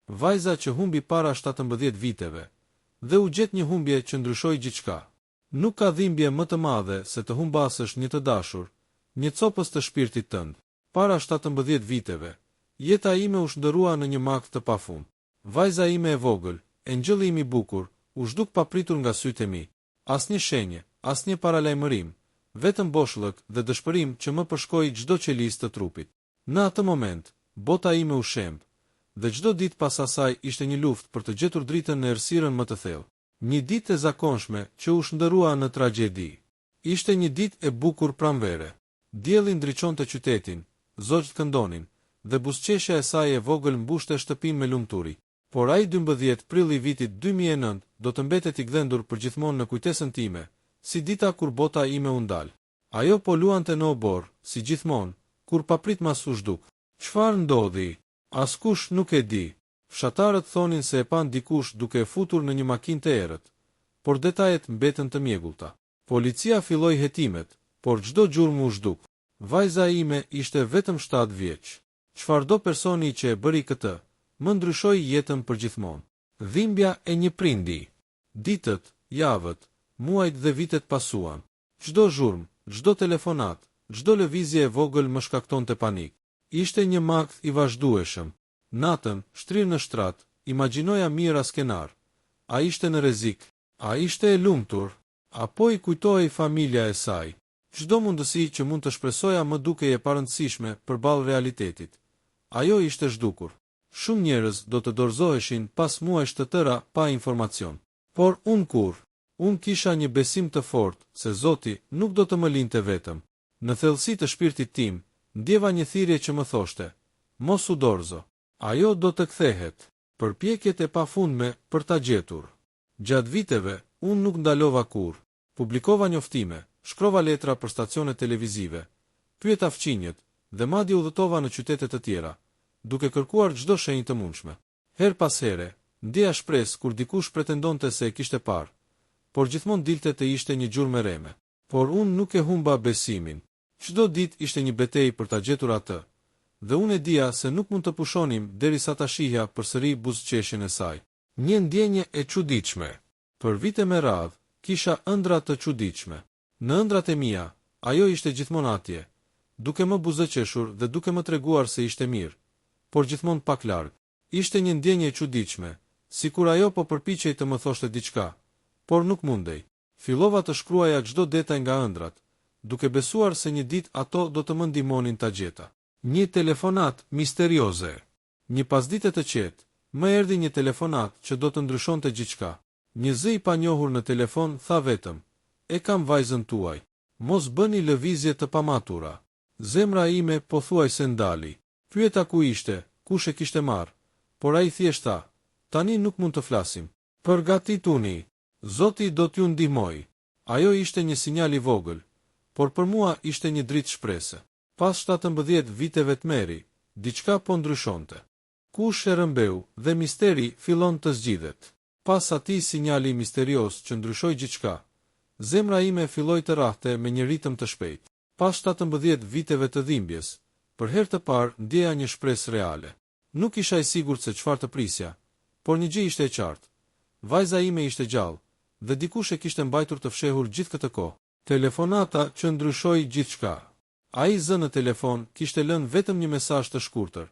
vajza që humbi para 17 viteve, dhe u gjet një humbje që ndryshoi gjithçka. Nuk ka dhimbje më të madhe se të humbasësh një të dashur, një copës të shpirtit tënd. Para 17 viteve, jeta ime u shndërua në një makt të pafund. Vajza ime e vogël, engjëlli im i bukur, u zhduk papritur nga sytë e mi. Asnjë shenje, asnjë paralajmërim, vetëm boshllëk dhe dëshpërim që më përshkoi çdo qelisë të trupit. Në atë moment, bota ime u shemb, dhe çdo ditë pas asaj ishte një luftë për të gjetur dritën në errësirën më të thellë. Një ditë e zakonshme që u shndërua në tragjedi. Ishte një ditë e bukur pranvere. Dielli ndriçonte qytetin, zogjt këndonin, dhe buzëqeshja e saj e vogël mbushte shtëpinë me lumturi. Por ai 12 prill i vitit 2009 do të mbetet i gdhendur përgjithmonë në kujtesën time, si dita kur bota ime u ndal. Ajo po luante në obor, si gjithmonë, kur papritmas u zhduk. Çfarë ndodhi? Askush nuk e di. Fshatarët thonin se e pan dikush duke e futur në një makinë të errët, por detajet mbetën të mjegullta. Policia filloi hetimet, por çdo gjurmë u zhduk. Vajza ime ishte vetëm 7 vjeç. Çfarëdo personi që e bëri këtë, më ndryshoi jetën përgjithmonë. Dhimbja e një prindi. Ditët, javët, muajt dhe vitet pasuan. Çdo zhurmë, çdo telefonat, çdo lëvizje e vogël më shkaktonte panik. Ishte një makt i vazhdueshëm. Natën, shtrirë në shtrat, imagjinoja mira skenar. A ishte në rrezik? A ishte e lumtur? Apo i kujtohej familja e saj? Çdo mundësi që mund të shpresoja më dukej e parëndësishme përballë realitetit. Ajo ishte zhdukur. Shumë njerëz do të dorëzoheshin pas muajsh të tëra pa informacion. Por unë kisha një besim të fortë se Zoti nuk do të më linte vetëm. Në thellësi të shpirtit tim, ndjeva një thirrje që më thoshte: mos u dorëzo. Ajo do të kthehet. Përpjekjet e pafundme për ta gjetur. Gjatë viteve, unë nuk ndalova kurrë. Publikova njoftime, shkrova letra për stacione televizive, pyeta fqinjet dhe madje udhëtova në qytete të tjera, duke kërkuar çdo shenjë të mundshme. Her pas here, ndjeja shpresë kur dikush pretendonte se e kishte parë, por gjithmonë dilte të ishte një gjurmë e reme. Por unë nuk e humba besimin. Çdo ditë ishte një betejë për ta gjetur atë, dhe unë e dija se nuk mund të pushonim derisa ta shihja përsëri buzëqeshjen e saj. Një ndjenje e çuditshme. Për vite me radhë, kisha ëndra të çuditshme. Në ëndrat e mia, ajo ishte gjithmonë atje, duke më buzëqeshur dhe duke më treguar se ishte mirë, por gjithmonë pak larg. Ishte një ndjenje e çuditshme, sikur ajo po përpiqej të më thoshte diçka, por nuk mundej. Fillova të shkruaja çdo detaj nga ëndrat, duke besuar se një ditë ato do të më ndihmonin ta gjeta. Një telefonat misterioze. Një pasdite të qetë, më erdhi një telefonat që do të ndryshonte gjithçka. Një zë i panjohur në telefon tha vetëm: "E kam vajzën tuaj. Mos bëni lëvizje të pamatura." Zemra ime pothuajse ndali. Pyeta ku ishte, kush e kishte marrë, por ai thjesht tha: "Tani nuk mund të flasim. Përgatituni. Zoti do t'ju ndihmoj." Ajo ishte një sinjal i vogël, por për mua ishte një dritë shprese. Pas 17 viteve të meri, diçka po ndryshonte. Kush e rëmbeu dhe misteri fillon të zgjidhet. Pas atij sinjali misterios që ndryshoi gjithçka, zemra ime filloi të rrahte me një ritëm të shpejtë. Pas 17 viteve të dhimbjes, për herë të parë ndjeja një shpresë reale. Nuk isha i sigurt se çfarë të prisja, por një gjë ishte e qartë. Vajza ime ishte gjallë, dhe dikush e kishte mbajtur të fshehur gjithë këtë kohë. Telefonata që ndryshoi gjithçka. Ai zë në telefon kishte lënë vetëm një mesazh të shkurtër: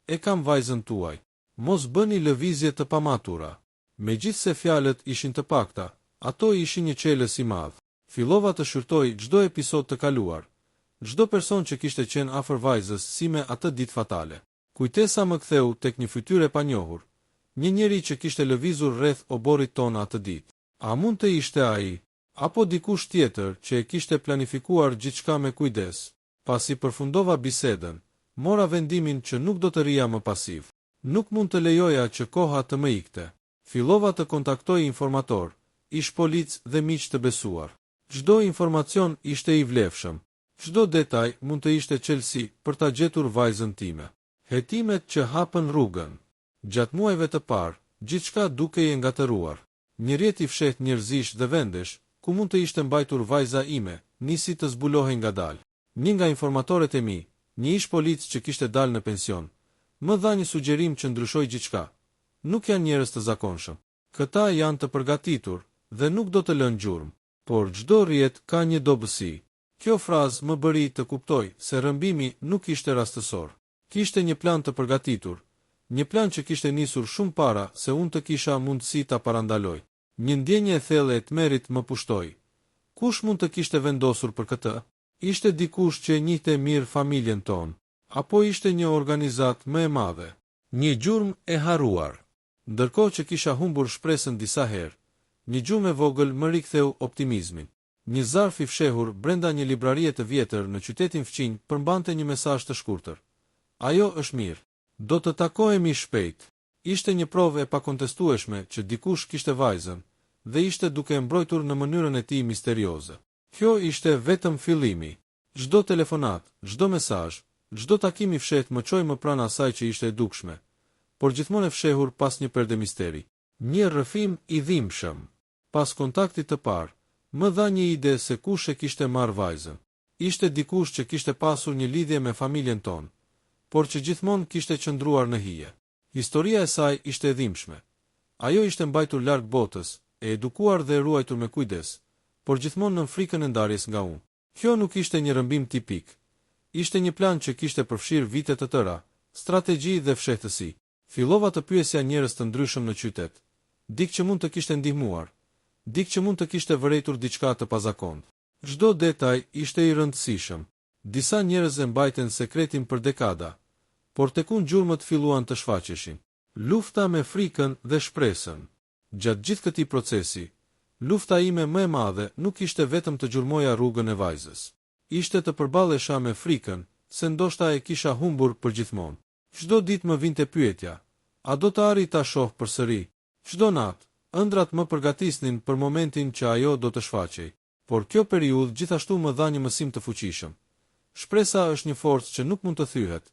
"E kam vajzën tuaj. Mos bëni lëvizje të pamatura." Megjithse fjalët ishin të pakta, ato ishin një çelës i madh. Fillova të shqyrtoj çdo episod të kaluar, çdo person që kishte qenë afër vajzës si me atë ditë fatale. Kujtesa më ktheu tek një fytyrë e panjohur, një njeri që kishte lëvizur rreth oborrit ton atë ditë. A mund të ishte ai, apo dikush tjetër që e kishte planifikuar gjithçka me kujdes? Pasi përfundova bisedën, mora vendimin që nuk do të rija më pasiv. Nuk mund të lejoja që koha të më ikte. Fillova të kontaktoj informator, ish polic dhe miq të besuar. Çdo informacion ishte i vlefshëm. Çdo detaj mund të ishte çelësi për ta gjetur vajzën time. Hetimet që hapën rrugën. Gjatë muajve të parë, gjithçka dukej e ngatëruar. Një rrjet i fshehtë njerëzish dhe vendesh, ku mund të ishte mbajtur vajza ime, nisi të zbulohej ngadalë. Një nga informatorët e mi, një ish polic që kishte dalë në pension, më dha një sugjerim që ndryshoi gjithçka. nuk janë njerëz të zakonshëm. Këta janë të përgatitur dhe nuk do të lënë gjurmë, por çdo rrjet ka një dobësi. Kjo frazë më bëri të kuptoj se rrëmbimi nuk ishte rastësor. Kishte një plan të përgatitur, një plan që kishte nisur shumë para se unë të kisha mundësi ta parandaloj. Një ndjenje e thellë e tmerrit më pushtoi. Kush mund të kishte vendosur për këtë? Ishte dikush që e njihte mirë familjen tonë, apo ishte një organizat më e madhe? Një gjurmë e harruar. Ndërkohë që kisha humbur shpresën disa herë, një gjumë e vogël më riktheu optimizmin. Një zarf i fshehur brenda një librarie të vjetër në qytetin fqinj përmbante një mesazh të shkurtër. Ajo është mirë. Do të takohemi shpejt. Ishte një provë e pakontestueshme që dikush kishte vajzën dhe ishte duke e mbrojtur në mënyrën e tij misterioze. Kjo ishte vetëm fillimi. Çdo telefonat, çdo mesazh, çdo takim i fshehtë më çoi më pranë asaj që ishte e dukshme, por gjithmonë e fshehur pas një perde misteri. Një rrëfim i dhimbshëm. Pas kontaktit të parë, më dha një ide se kush e kishte marrë vajzën. Ishte dikush që kishte pasur një lidhje me familjen tonë, por që gjithmonë kishte qëndruar në hije. Historia e saj ishte e dhimbshme. Ajo ishte mbajtur larg botës, e edukuar dhe e ruajtur me kujdes, por gjithmonë në frikën e ndarjes nga unë. Kjo nuk ishte një rrëmbim tipik. Ishte një plan që kishte përfshirë vite të tëra, strategji dhe fshehtësi. Fillova të pyesja njerëz të ndryshëm në qytet. Dikë që mund të kishte ndihmuar, dikë që mund të kishte vërejtur diçka të pazakontë. Çdo detaj ishte i rëndësishëm. Disa njerëz e mbajten sekretin për dekada, por tek unë gjurmët filluan të shfaqeshin. Lufta me frikën dhe shpresën. Gjatë gjithë këtij procesi, lufta ime më e madhe nuk ishte vetëm të gjurmoja rrugën e vajzës. Ishte të përballesha me frikën se ndoshta e kisha humbur përgjithmonë. Çdo ditë më vinte pyetja: a do të arri ta shoh përsëri? Çdo natë, ëndrat më përgatisnin për momentin që ajo do të shfaqej. Por kjo periudhë gjithashtu më dha një mësim të fuqishëm. Shpresa është një forcë që nuk mund të thyhet,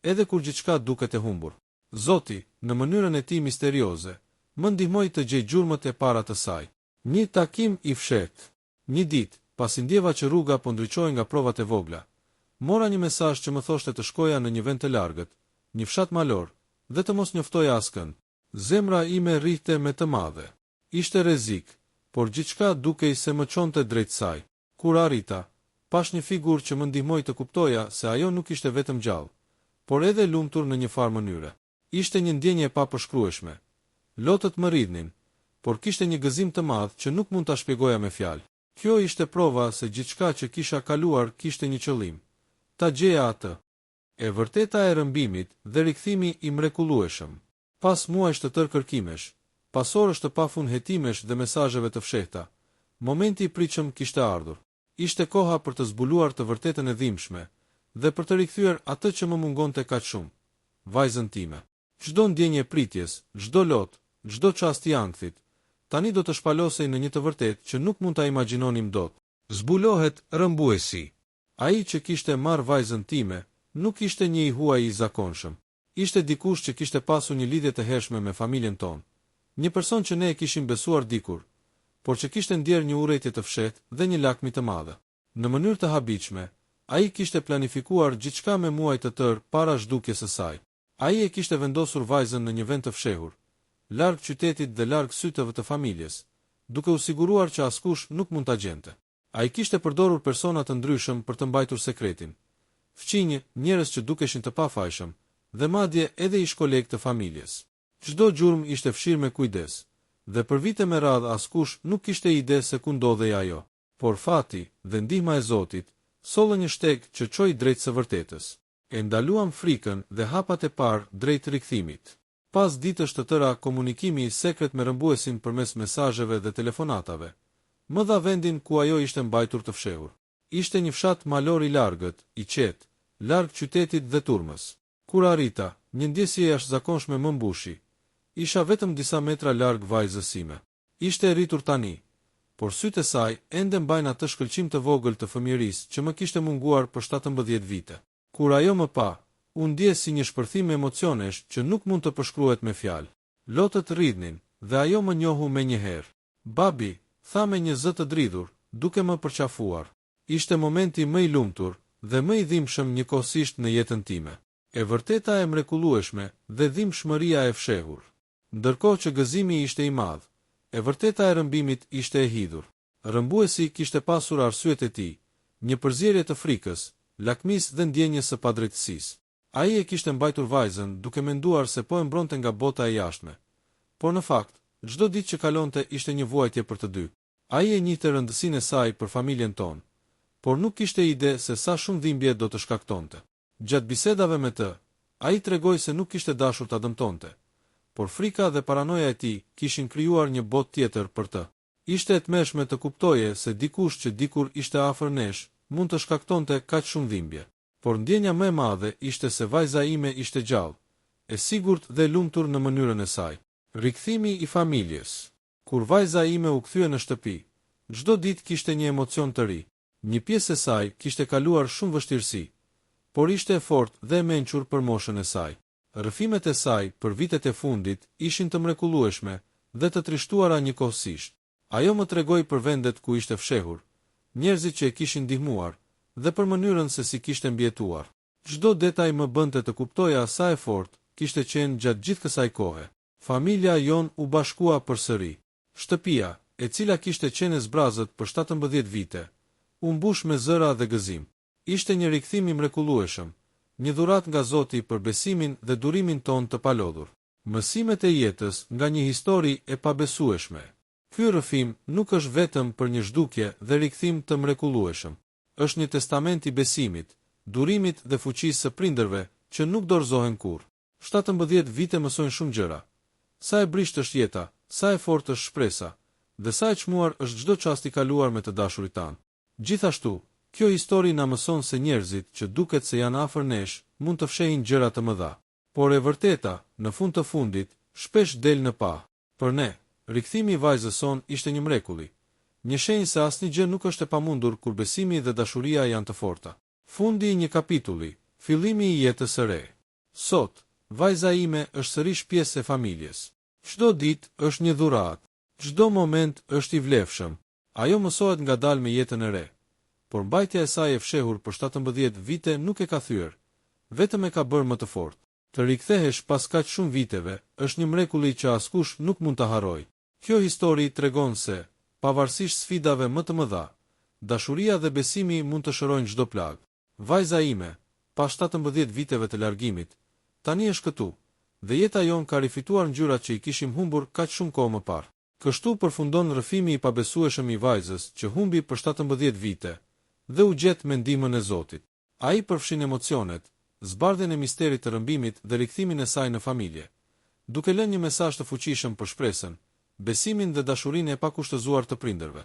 edhe kur gjithçka duket e humbur. Zoti, në mënyrën e tij misterioze, më ndihmoi të gjej gjurmët e para të saj. Një takim i fshehtë. Një ditë, pasi ndjeva që rruga po ndriçohej nga provat e vogla, mora një mesazh që më thoshte të shkoja në një vend të largët, një fshat malor, dhe të mos njoftoja askënd. Zemra ime rrihte me të madhe. Ishte rrezik, por gjithçka dukej se më çonte drejt saj. Kur arrita, pash një figurë që më ndihmoi të kuptoja se ajo nuk ishte vetëm gjallë, por edhe lumtur në një farë mënyre. Ishte një ndjenje e papërshkrueshme. Lotët më rridhnin, por kishte një gëzim të madh që nuk mund ta shpjegoja me fjalë. Kjo ishte prova se gjithçka që kisha kaluar kishte një qëllim. Ta gjeja atë. E vërteta e rrëmbimit dhe rikthimi i mrekullueshëm. Pas muajsh të tërë kërkimesh, pas orësh të pafund hetimesh dhe mesazheve të fshehta, momenti i pritshëm kishte ardhur. Ishte koha për të zbuluar të vërtetën e dhimbshme dhe për të rikthyer atë që më mungonte kaq shumë, vajzën time. Çdo ndjenjë pritjes, çdo lot, çdo çast i ankthit, tani do të shpalosej në një të vërtetë që nuk mund ta imagjinonim dot. Zbulohet rrëmbuesi. Ai që kishte marrë vajzën time nuk ishte një i huaj i zakonshëm. Ishte dikush që kishte pasur një lidhje të hershme me familjen tonë. Një person që ne e kishim besuar dikur, por që kishte ndjerë një urrëtie të fshehtë dhe një lakmi të madhe. Në mënyrë të habitshme, ai kishte planifikuar gjithçka me muaj të tërë para zhdukjes së saj. Ai e kishte vendosur vajzën në një vend të fshehur, larg qytetit dhe larg syteve të familjes, duke u siguruar që askush nuk mund ta gjente. Ai kishte përdorur persona të ndryshëm për të mbajtur sekretin. Fqinjë, njerëz që dukeshin të pafajshëm, dhe madje edhe ish kolegë të familjes. Çdo gjurmë ishte fshirë me kujdes, dhe për vite me radhë askush nuk kishte ide se ku ndodhej ajo. Por fati dhe ndihma e Zotit sollën një shteg që çoi drejt së vërtetës. E ndaluam frikën dhe hapat e parë drejt rikthimit. Pas ditësh të tëra komunikimi i sekret me rrëmbuesin përmes mesazheve dhe telefonatave, më dha vendin ku ajo ishte mbajtur të fshehur. Ishte një fshat malor i largët, i qetë, larg qytetit dhe turmës. Kur arrita, një ndjesje jashtëzakonshme më mbushi. Isha vetëm disa metra larg vajzës sime. Ishte e rritur tani, por sytë e saj ende mbajnë atë shkëlqim të vogël të fëmijërisë që më kishte munguar për 17 vite. Kur ajo më pa, u ndje si një shpërthim emocionesh që nuk mund të përshkruhet me fjalë. Lotët rridhnin dhe ajo më njohu menjëherë. Babi, tha me një zë të dridhur, duke më përqafuar. Ishte momenti më i lumtur dhe më i dhimbshëm njëkohësisht në jetën time. E vërteta e mrekullueshme dhe dhimbshmëria e fshehur. ndërkohë që gëzimi ishte i madh, e vërteta e rëmbimit ishte e hidhur. Rëmbuesi kishte pasur arsyet e tij, një përzierje të frikës, lakmis dhe ndjenjes së padrejtësisë. Ai e kishte mbajtur vajzën duke menduar se po e mbronte nga bota e jashtme. Por në fakt, çdo ditë që kalonte ishte një vuajtje për të dy. Ai e njihte rëndësinë e saj për familjen tonë, por nuk kishte ide se sa shumë dhimbje do të shkaktonte. Gjatë bisedave me të, ai tregoi se nuk kishte dashur ta dëmtonte, por frika dhe paranoja e tij kishin krijuar një botë tjetër për të. Ishte e tmerrshme të kuptoje se dikush që dikur ishte afër nesh mund të shkaktonte kaq shumë dhimbje. Por ndjenja më e madhe ishte se vajza ime ishte gjallë, e sigurt dhe lumtur në mënyrën e saj. Rikthimi i familjes. Kur vajza ime u kthye në shtëpi, çdo ditë kishte një emocion të ri. Një pjesë e saj kishte kaluar shumë vështirësi, por ishte e fortë dhe e mençur për moshën e saj. Rrëfimet e saj për vitet e fundit ishin të mrekullueshme dhe të trishtuara njëkohësisht. Ajo më tregoi për vendet ku ishte fshehur, njerëzit që e kishin ndihmuar dhe për mënyrën se si kishte mbijetuar. Çdo detaj më bënte të kuptoja sa e fortë kishte qenë gjatë gjithë kësaj kohe. Familja jon u bashkua përsëri. Shtëpia, e cila kishte qenë zbrazët për 17 vite, u mbush me zëra dhe gëzim. Ishte një rikthim i mrekullueshëm, një dhuratë nga Zoti për besimin dhe durimin ton të palodhur. Mësimet e jetës nga një histori e pabesueshme. Ky rrëfim nuk është vetëm për një zhdukje dhe rikthim të mrekullueshëm. Është një testament i besimit, durimit dhe fuqisë së prindërve që nuk dorëzohen kurrë. 17 vite mësojnë shumë gjëra. Sa e brisht është jeta, sa e fortë është shpresa, dhe sa e çmuar është çdo çast i kaluar me të dashurit tan. Gjithashtu, kjo histori na mëson se njerëzit që duket se janë afër nesh mund të fshehin gjëra të mëdha, por e vërteta, në fund të fundit, shpesh del në pa. Për ne, rikthimi i vajzës son ishte një mrekulli, një shenjë se asnjë gjë nuk është e pamundur kur besimi dhe dashuria janë të forta. Fundi i një kapitulli, fillimi i jetës së re. Sot, vajza ime është sërish pjesë e familjes. Çdo ditë është një dhuratë, çdo moment është i vlefshëm. Ajo mësohet ngadalë me jetën e re, por mbajtja e saj e fshehur për 17 vite nuk e ka thyer, vetëm e ka bërë më të fortë. Të rikthehesh pas kaq shumë viteve është një mrekulli që askush nuk mund ta harrojë. Kjo histori tregon se, pavarësisht sfidave më të mëdha, dashuria dhe besimi mund të shërojnë çdo plagë. Vajza ime, pas 17 viteve të largimit, tani është këtu, dhe jeta jon ka rifituar ngjyrat që i kishim humbur kaq shumë kohë më parë. Kështu përfundon rrëfimi i pabesueshëm i vajzës që humbi për 17 vite dhe u gjet me ndihmën e Zotit. Ai përfshin emocionet, zbardhjen e misterit të rëmbimit dhe rikthimin e saj në familje, duke lënë një mesazh të fuqishëm për shpresën, besimin dhe dashurinë e pakushtëzuar të prindërve.